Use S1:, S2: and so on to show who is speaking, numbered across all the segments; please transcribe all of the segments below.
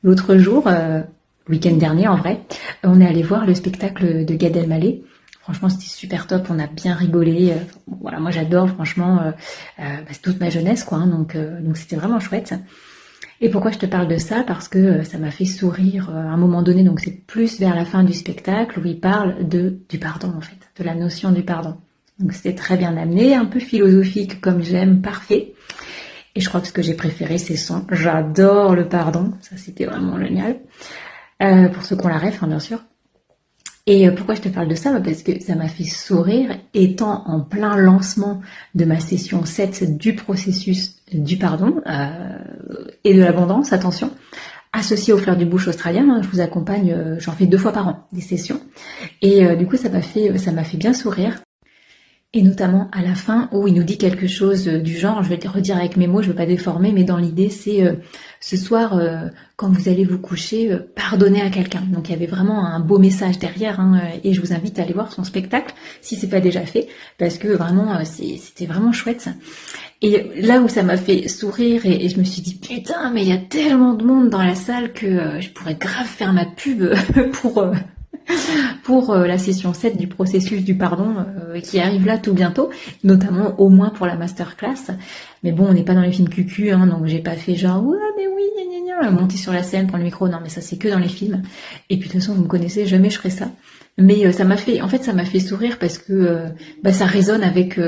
S1: L'autre jour, le week-end dernier en vrai, on est allé voir le spectacle de Gad Elmaleh. Franchement, c'était super top, on a bien rigolé. Voilà, moi j'adore, franchement, c'est toute ma jeunesse, quoi, hein, donc c'était vraiment chouette. Et pourquoi je te parle de ça? Parce que ça m'a fait sourire à un moment donné, donc c'est plus vers la fin du spectacle où il parle du pardon, en fait, de la notion du pardon. Donc c'était très bien amené, un peu philosophique comme j'aime, parfait. Et je crois que ce que j'ai préféré, c'est son «J'adore le pardon». Ça, c'était vraiment génial. Pour ceux qui ont la ref, hein, bien sûr. Et pourquoi je te parle de ça? Parce que ça m'a fait sourire, étant en plein lancement de ma session 7 du processus du pardon et de l'abondance, attention, associé aux fleurs du bush australien. Hein, je vous accompagne, j'en fais 2 fois par an, des sessions. Et du coup, ça m'a fait bien sourire. Et notamment à la fin où il nous dit quelque chose du genre, je vais te redire avec mes mots, je ne veux pas déformer, mais dans l'idée c'est ce soir, quand vous allez vous coucher, pardonnez à quelqu'un. Donc il y avait vraiment un beau message derrière, hein, et je vous invite à aller voir son spectacle si c'est pas déjà fait, parce que vraiment c'était vraiment chouette ça. Et là où ça m'a fait sourire et je me suis dit putain mais il y a tellement de monde dans la salle que je pourrais grave faire ma pub pour la session 7 du processus du pardon qui arrive là tout bientôt, notamment au moins pour la masterclass. Mais bon, on n'est pas dans les films cucu, hein, donc j'ai pas fait genre ouais mais oui, gna gna gna, monter sur la scène, prendre le micro, non mais ça c'est que dans les films. Et puis de toute façon vous me connaissez, jamais je ferai ça. Mais ça m'a fait, en fait ça m'a fait sourire parce que ça résonne avec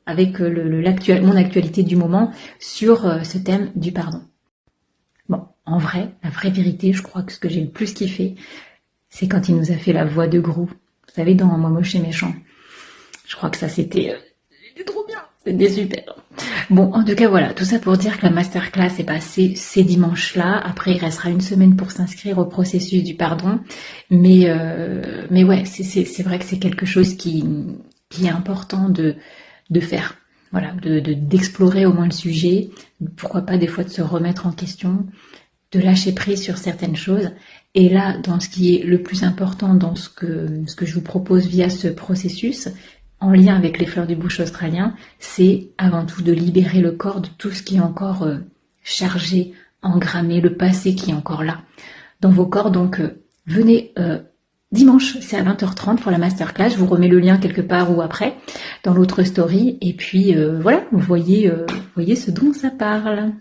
S1: mon actualité du moment sur ce thème du pardon. Bon, en vrai, la vraie vérité, je crois que ce que j'ai le plus kiffé, c'est quand il nous a fait la voix de Grou. Vous savez, dans Moi moche et méchant. Je crois que ça, c'était trop bien. C'était super. Bon, en tout cas, voilà. Tout ça pour dire que la masterclass est passée ces dimanches-là. Après, il restera une semaine pour s'inscrire au processus du pardon. Mais ouais, c'est vrai que c'est quelque chose qui est important de faire. Voilà, d'explorer au moins le sujet. Pourquoi pas des fois de se remettre en question, de lâcher prise sur certaines choses. Et là, dans ce qui est le plus important, dans ce que je vous propose via ce processus, en lien avec les fleurs du bush australien, c'est avant tout de libérer le corps de tout ce qui est encore chargé, engrammé, le passé qui est encore là dans vos corps. Donc, venez dimanche, c'est à 20h30 pour la masterclass. Je vous remets le lien quelque part ou après, dans l'autre story. Et puis, voilà, vous voyez ce dont ça parle.